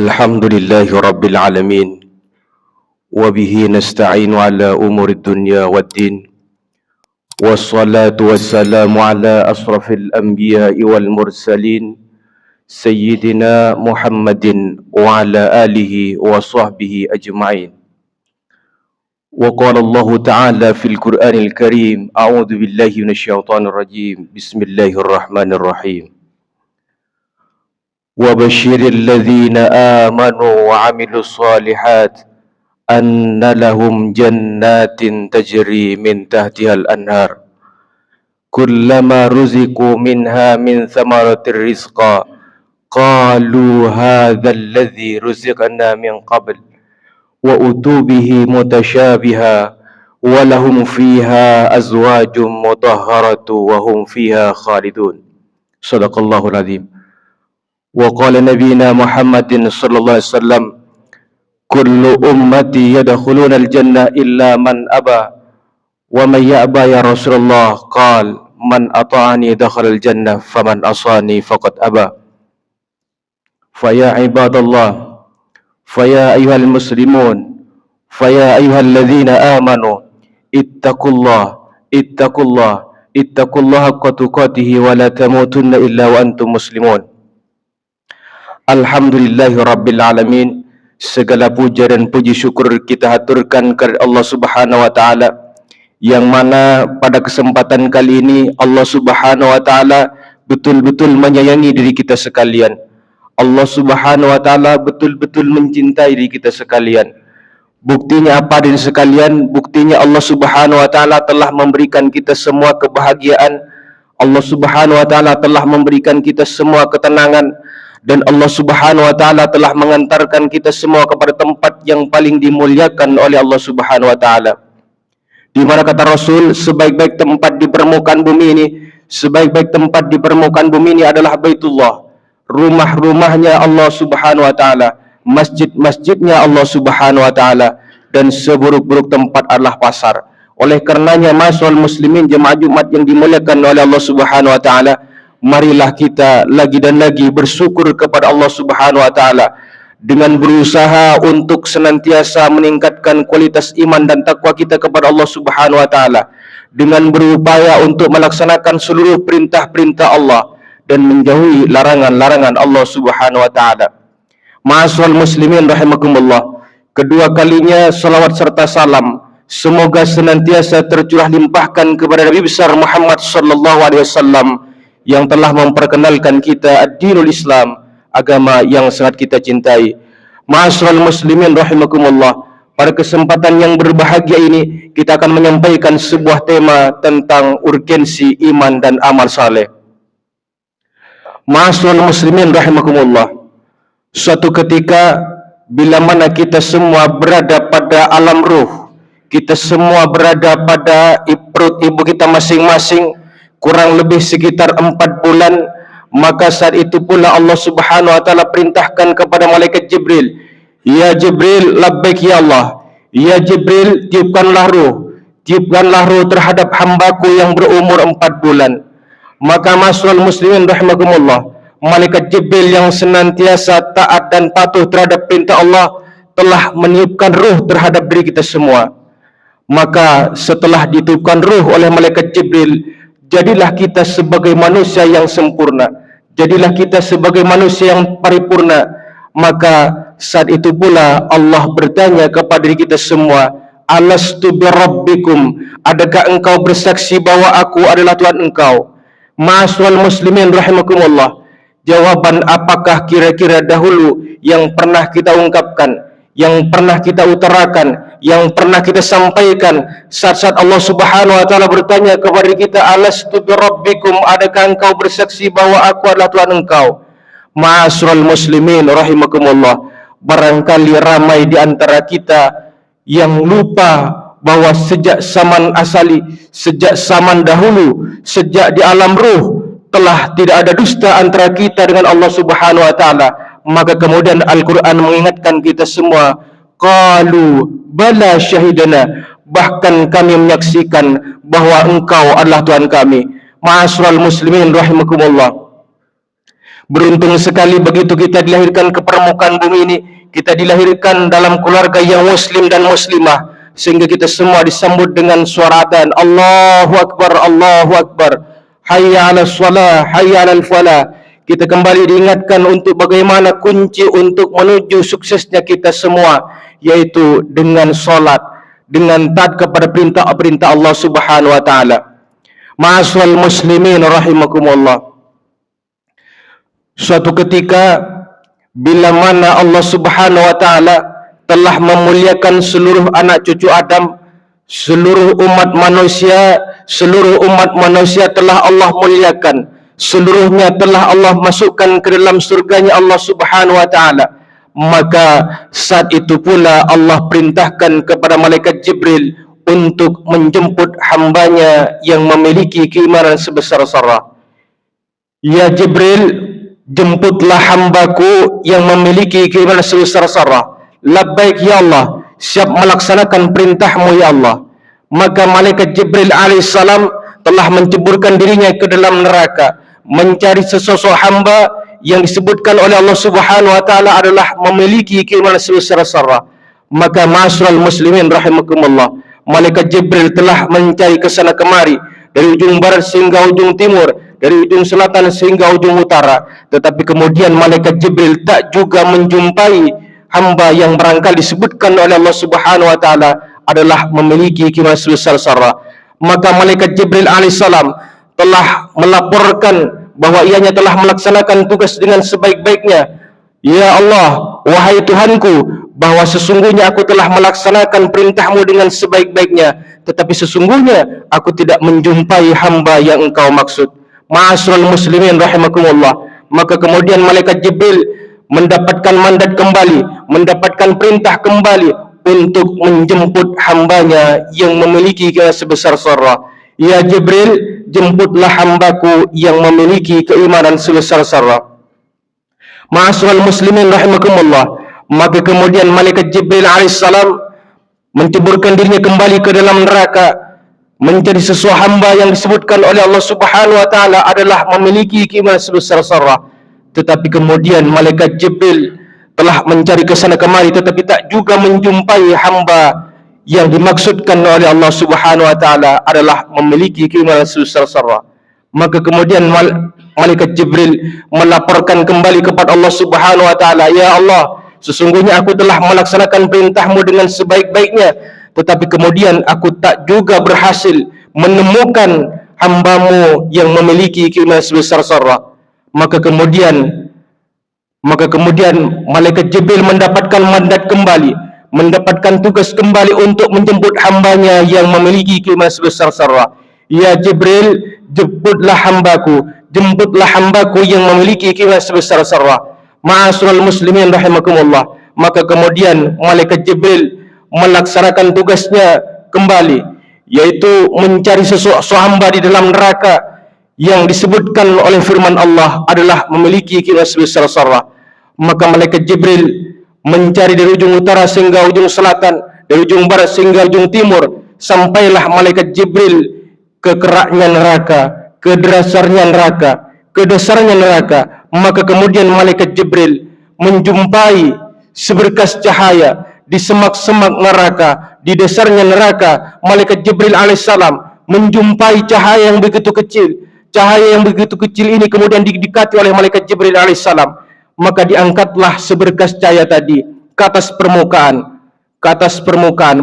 الحمد لله رب العالمين وبه نستعين على أمور الدنيا والدين والصلاة والسلام على أشرف الأنبياء والمرسلين سيدنا محمد وعلى آله وصحبه أجمعين. وقال الله تعالى في القرآن الكريم: أعوذ بالله من الشيطان الرجيم، بسم الله الرحمن الرحيم. وبشر الذين آمنوا وعملوا الصالحات أن لهم جنات تجري من تحتها الأنهار كلما رزقوا منها من ثمرة رزقا قالوا هذا الذي رزقنا من قبل وأتوا به متشابها ولهم فيها أزواج مطهرة وهم فيها خالدون. صدق الله العظيم. وقال نبينا محمد صلى الله عليه وسلم: كل أمتي يدخلون الجنة إلا من أبى ومن يأبى يا رسول الله؟ قال: من أطاعني دخل الجنة فمن عصاني فقد أبى. فيا عباد الله، فيا أيها المسلمون، فيا أيها الذين آمنوا، اتقوا الله اتقوا الله اتقوا الله حق تقاته ولا تموتن إلا وأنتم مسلمون. Alhamdulillahi Rabbil Alamin. Segala puja dan puji syukur kita haturkan kepada Allah Subhanahu wa Ta'ala, yang mana pada kesempatan kali ini Allah Subhanahu wa Ta'ala betul-betul menyayangi diri kita sekalian. Allah Subhanahu wa Ta'ala betul-betul mencintai diri kita sekalian. Buktinya apa diri sekalian? Buktinya Allah Subhanahu wa Ta'ala telah memberikan kita semua kebahagiaan. Allah Subhanahu wa Ta'ala telah memberikan kita semua ketenangan. Dan Allah Subhanahu wa Ta'ala telah mengantarkan kita semua kepada tempat yang paling dimuliakan oleh Allah Subhanahu wa Ta'ala, di mana kata Rasul, sebaik-baik tempat di permukaan bumi ini, sebaik-baik tempat di permukaan bumi ini adalah Baitullah, rumah-rumahnya Allah Subhanahu wa Ta'ala, masjid-masjidnya Allah Subhanahu wa Ta'ala, dan seburuk-buruk tempat adalah pasar. Oleh karenanya, ma'asyiral muslimin, jemaah Jumat yang dimuliakan oleh Allah Subhanahu wa Ta'ala, marilah kita lagi dan lagi bersyukur kepada Allah Subhanahu wa Ta'ala dengan berusaha untuk senantiasa meningkatkan kualitas iman dan takwa kita kepada Allah Subhanahu wa Ta'ala, dengan berupaya untuk melaksanakan seluruh perintah-perintah Allah dan menjauhi larangan-larangan Allah Subhanahu wa Ta'ala. Ma'asyiral muslimin rahimakumullah, kedua kalinya salawat serta salam semoga senantiasa tercurah limpahkan kepada Nabi besar Muhammad sallallahu alaihi wasallam yang telah memperkenalkan kita ad-dinul Islam, agama yang sangat kita cintai. Ma'asyiral muslimin rahimakumullah, pada kesempatan yang berbahagia ini kita akan menyampaikan sebuah tema tentang urgensi iman dan amal saleh. Ma'asyiral muslimin rahimakumullah, suatu ketika bila mana kita semua berada pada alam ruh, kita semua berada pada perut ibu kita masing-masing, kurang lebih sekitar 4 bulan, maka saat itu pula Allah Subhanahu wa Ta'ala perintahkan kepada malaikat Jibril, ya Jibril, labbaik ya Allah, ya Jibril, tiupkanlah ruh terhadap hambaku yang berumur 4 bulan. Maka ma'asyiral muslimin rahimakumullah, malaikat Jibril yang senantiasa taat dan patuh terhadap perintah Allah telah meniupkan ruh terhadap diri kita semua. Maka setelah ditiupkan ruh oleh malaikat Jibril, jadilah kita sebagai manusia yang sempurna, jadilah kita sebagai manusia yang paripurna. Maka saat itu pula Allah bertanya kepada diri kita semua, alastu birabbikum, adakah engkau bersaksi bahwa aku adalah Tuhan engkau? Ma'asyiral muslimin rahimakumullah, jawaban apakah kira-kira dahulu yang pernah kita ungkapkan, yang pernah kita utarakan, yang pernah kita sampaikan saat-saat Allah Subhanahu wa Ta'ala bertanya kepada kita, alastu birabbikum, adakah engkau bersaksi bahwa aku adalah Tuhan engkau? Ma'asyiral muslimin rahimakumullah, barangkali ramai di antara kita yang lupa bahwa sejak zaman asali, sejak zaman dahulu, sejak di alam ruh telah tidak ada dusta antara kita dengan Allah Subhanahu wa Ta'ala. Maka kemudian Al-Quran mengingatkan kita semua, qalu bala syahidana, bahkan kami menyaksikan bahwa engkau adalah Tuhan kami. Ma'asyiral muslimin rahimakumullah, Beruntung sekali begitu kita dilahirkan ke permukaan bumi ini, kita dilahirkan dalam keluarga yang muslim dan muslimah, sehingga kita semua disambut dengan suara adzan, Allahu Akbar, Allahu Akbar, hayya 'alas shalah, hayya 'alal falah. Kita kembali diingatkan untuk bagaimana kunci untuk menuju suksesnya kita semua, yaitu dengan solat, dengan taat kepada perintah-perintah Allah Subhanahu wa taala. Ma'asyiral muslimin rahimakumullah. Suatu ketika bila mana Allah Subhanahu wa taala telah memuliakan seluruh anak cucu Adam, seluruh umat manusia telah Allah muliakan, seluruhnya telah Allah masukkan ke dalam surganya Allah Subhanahu wa taala. Maka saat itu pula Allah perintahkan kepada malaikat Jibril untuk menjemput hambanya yang memiliki keimanan sebesar Sarah. Ya Jibril, jemputlah hambaku yang memiliki keimanan sebesar Sarah. Labbaik ya Allah, siap melaksanakan perintahmu ya Allah. Maka malaikat Jibril alaihissalam telah menceburkan dirinya ke dalam neraka, mencari sesosok hamba yang disebutkan oleh Allah Subhanahu wa taala adalah memiliki keimanan sebesar Sarah. Maka ma'asyiral muslimin rahimakumullah, malaikat Jibril telah mencari ke sana kemari, dari ujung barat sehingga ujung timur, dari ujung selatan sehingga ujung utara, tetapi kemudian malaikat Jibril tak juga menjumpai hamba yang barangkali disebutkan oleh Allah Subhanahu wa taala adalah memiliki keimanan sebesar Sarah. Maka malaikat Jibril alaihissalam telah melaporkan bahwa ianya telah melaksanakan tugas dengan sebaik-baiknya. Ya Allah, wahai Tuhanku, bahwa sesungguhnya aku telah melaksanakan perintahmu dengan sebaik-baiknya, tetapi sesungguhnya aku tidak menjumpai hamba yang engkau maksud. Ma'asyiral muslimin rahimakumullah. Maka kemudian malaikat Jibril mendapatkan mandat kembali, mendapatkan perintah kembali untuk menjemput hambanya yang memiliki keimanan sebesar Sarah. Ya Jibril, jemputlah hambaku yang memiliki keimanan sebesar Sarah. Ma'asyiral muslimin rahimakumullah. Maka kemudian malaikat Jibril alaihissalam menceburkan dirinya kembali ke dalam neraka, mencari sesuatu hamba yang disebutkan oleh Allah Subhanahu wa taala adalah memiliki keimanan sebesar Sarah. Tetapi kemudian malaikat Jibril telah mencari ke sana kemari, tetapi tak juga menjumpai hamba yang dimaksudkan oleh Allah Subhanahu wa taala adalah memiliki keimanan sebesar Sarah. Maka kemudian malaikat Jibril melaporkan kembali kepada Allah Subhanahu wa taala, ya Allah, sesungguhnya aku telah melaksanakan perintahmu dengan sebaik-baiknya, tetapi kemudian aku tak juga berhasil menemukan hambamu yang memiliki keimanan sebesar Sarah. Maka kemudian malaikat Jibril mendapatkan mandat kembali, mendapatkan tugas kembali untuk menjemput hambanya yang memiliki keimanan sebesar Sarah. Ya Jibril, jemputlah hambaku yang memiliki keimanan sebesar Sarah. Ma'asyiral muslimin rahimakumullah. Maka kemudian malaikat Jibril melaksanakan tugasnya kembali, yaitu mencari sesuatu hamba di dalam neraka yang disebutkan oleh firman Allah adalah memiliki keimanan sebesar Sarah. Maka malaikat Jibril mencari dari ujung utara sehingga ujung selatan, dari ujung barat sehingga ujung timur, sampailah malaikat Jibril ke keraknya neraka, ke dasarnya neraka. Maka kemudian malaikat Jibril menjumpai seberkas cahaya di semak-semak neraka, di dasarnya neraka. Malaikat Jibril alaihissalam menjumpai cahaya yang begitu kecil. Cahaya yang begitu kecil ini kemudian didekati oleh malaikat Jibril alaihissalam. Maka diangkatlah seberkas cahaya tadi ke atas permukaan.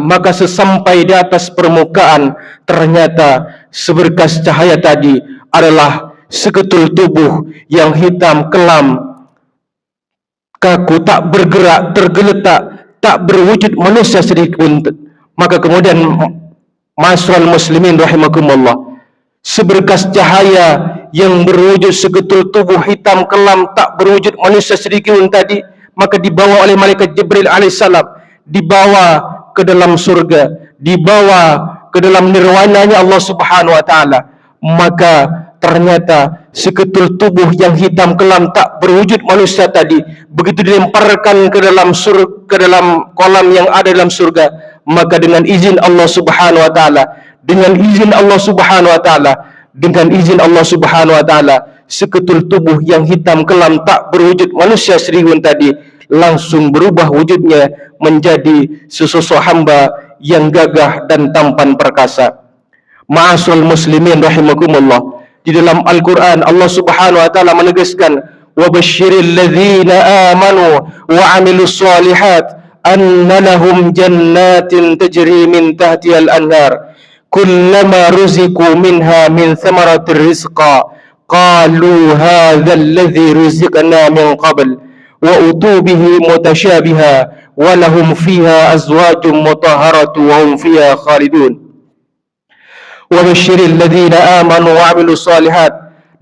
Maka sesampai di atas permukaan, ternyata seberkas cahaya tadi adalah seketul tubuh yang hitam kelam, kaku, tak bergerak, tergeletak, tak berwujud manusia sedikit pun. Maka kemudian ma'asyiral muslimin rahimakumullah, seberkas cahaya yang berwujud seketul tubuh hitam kelam, tak berwujud manusia sedikit pun tadi, maka dibawa oleh malaikat Jibril alaihissalam, dibawa ke dalam surga, dibawa ke dalam nirwananya Allah Subhanahu wa taala. Maka ternyata seketul tubuh yang hitam kelam tak berwujud manusia tadi begitu dilemparkan ke dalam kolam yang ada dalam surga, maka dengan izin Allah Subhanahu wa taala, seketul tubuh yang hitam kelam tak berwujud manusia Srihun tadi langsung berubah wujudnya menjadi sesosok hamba yang gagah dan tampan perkasa. Ma'asyiral muslimin rahimakumullah, di dalam Al-Quran Allah Subhanahu wa taala menegaskan, wa basyiril ladzina amanu wa 'amilus shalihat anna lahum jannatin tajri min tahtihal anhar kullama ruziqu minha min thamaratir rizqa qalu hadzal ladzi ruziqna min qabl wa utu bihi mutasyabiha wa lahum fiha azwajun mutahharatu wa hum fiha khalidun. Wa basyiril ladzina amanu wa 'amilus shalihat,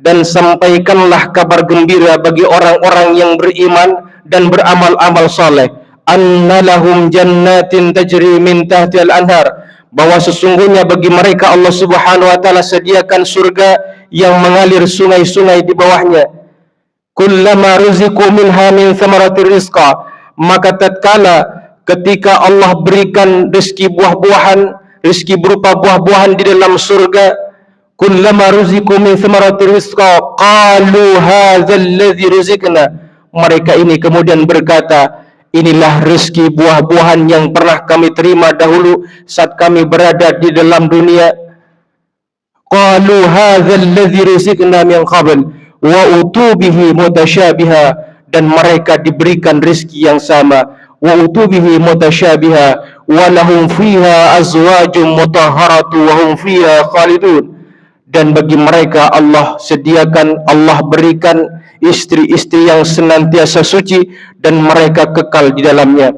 dan sampaikanlah kabar gembira bagi orang-orang yang beriman dan beramal-amal saleh, anna lahum jannatin tajri min tahtihal anhar, bahwa sesungguhnya bagi mereka Allah Subhanahu wa taala sediakan surga yang mengalir sungai-sungai di bawahnya. Kullama ruziqu minha min thamaratir rizqa, maka tatkala ketika Allah berikan rezeki buah-buahan, rezeki berupa buah-buahan di dalam surga, kullama ruziqu min thamaratir rizqa qalu hadzal ladzi ruziqna, mereka ini kemudian berkata, inilah rezeki buah-buahan yang pernah kami terima dahulu saat kami berada di dalam dunia. Qalu hadzal ladzi ruziqna min qabl wa utu bihi mutasyabiha, dan mereka diberikan rezeki yang sama, wa utu bihi mutasyabiha wa lahum fiha azwajun mutahharatu wa hum fiha khalidun, dan bagi mereka Allah sediakan, Allah berikan istri-istri yang senantiasa suci dan mereka kekal di dalamnya.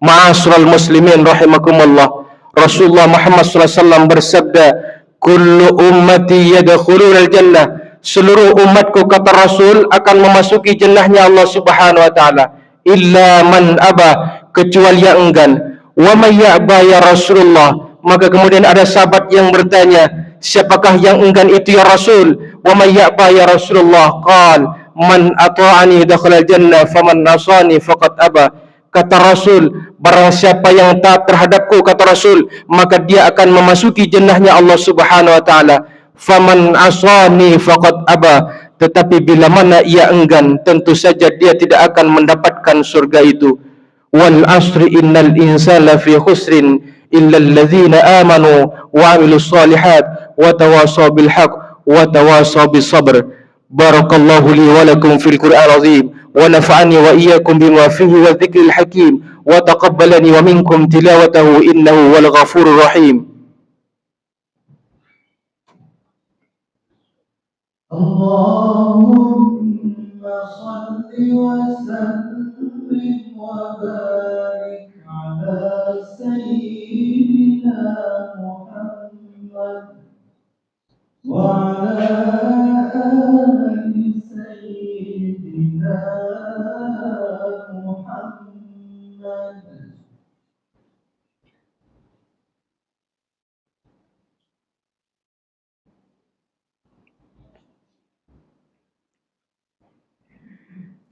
Ma'asyiral muslimin rahimakumullah, Rasulullah Muhammad SAW bersabda, kullu ummati yadkhulul jannah, seluruh umatku kata Rasul akan memasuki jannahnya Allah Subhanahu wa taala, illa man aba, kecuali yang enggan. Wa may ya'ba ya Rasulullah, maka kemudian ada sahabat yang bertanya, siapakah yang enggan itu ya Rasul? Wa may ya'ba ya Rasulullah? Qal man ata'ani dakhala jannah faman asani faqad aba. Kata Rasul, barang siapa yang taat terhadapku, kata Rasul, maka dia akan memasuki jannahnya Allah Subhanahu wa taala. Faman asani faqad aba, tetapi bila mana ia enggan, tentu saja dia tidak akan mendapatkan surga itu. Wal asri innal insana fi khusrin illa alladhina amanu wa 'amilus shalihat wa tawasaw bil haqq wa tawasaw bis sabr. Barakallahu li wa lakum fil Qur'anil azim wa nafa'ani wa iyyakum bima fihi wa dzikril hakim wa taqabbalani wa minkum tilawatahu innahu wal ghafurur rahim. Allahumma salli wa sallim wa barik ala sayyidina Muhammad wa ala ali sayyidina Muhammad.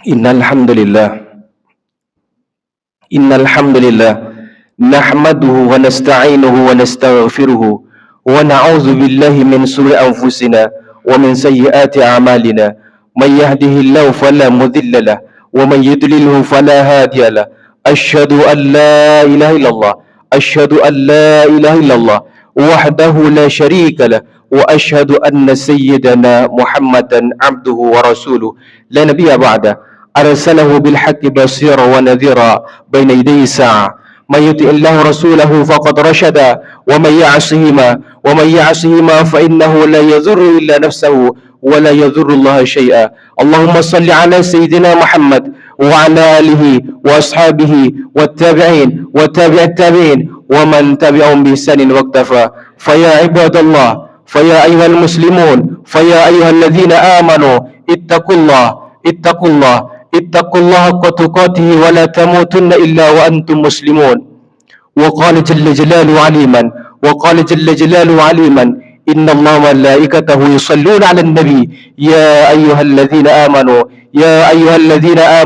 Innal hamdalillah nahmaduhu wa nasta'inuhu wa nastaghfiruhu wa na'udzu billahi min shururi anfusina wa min sayyiati a'malina. May yahdihillahu fala mudilla lahu wa may yudlilhu fala hadiya lahu. Asyhadu an la ilaha illallah, asyhadu an la ilaha illallah wahdahu la syarika lahu wa asyhadu anna sayyidana Muhammadan abduhu wa rasuluhu la nabiyya ba'da. Arsalahu bil haqqi basira wa nadhira baina yaday sa'a. May yuti'illahu rasulahu faqad rashada wa may ya'sihima fa innahu la yadhurru illa nafsahu wa la yadhurru Allah syai'a. Allahumma salli ala sayyidina Muhammad wa ala alihi wa ashabihi wa tabi'in wa tabi'at tabi'in wa man tabi'ahum bi ihsanin waqtafa. Fa ya ibadallah, fa ya ayyuhal muslimun, fa ya ayyuhalladzina amanu ittaqullah haqqa tuqatih wa la tamutunna illa wa antum muslimun. Wa qala jalla jalaluhu 'aliman inna Allaha wa malaikatahu yusalluna 'alan nabi ya ayyuhalladzina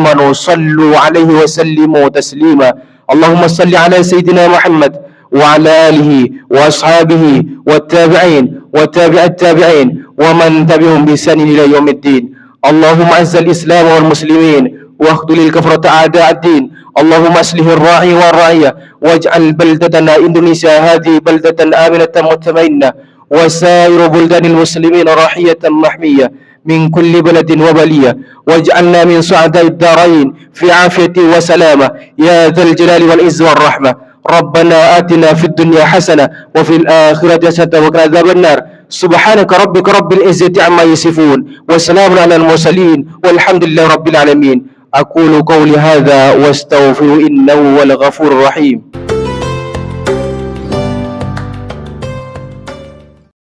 amanu sallu 'alaihi wa sallimu taslima. Allahumma salli 'ala sayyidina Muhammad wa 'ala alihi wa ashabihi wa tabi'in wa tabi'at tabi'in ومن تبعهم بإحسان إلى يوم الدين. اللهم أعز الإسلام والمسلمين واخذل الكفرة أعداء الدين. اللهم أصلح الراعي والرعية واجعل بلدتنا إندونيسيا هذه بلدة آمنة مطمئنة وسائر بلدان المسلمين راحية محمية من كل بلد وبلية، واجعلنا من سعداء الدارين في عافية وسلامة يا ذا الجلال والعز والرحمة. ربنا آتنا في الدنيا حسنة وفي الآخرة حسنة وقنا عذاب النار. سبحانك ربك رب العزة عما يصفون وسلام على المرسلين والحمد لله رب العالمين. أقول قولي هذا واستغفر إنه هو الغفور الرحيم.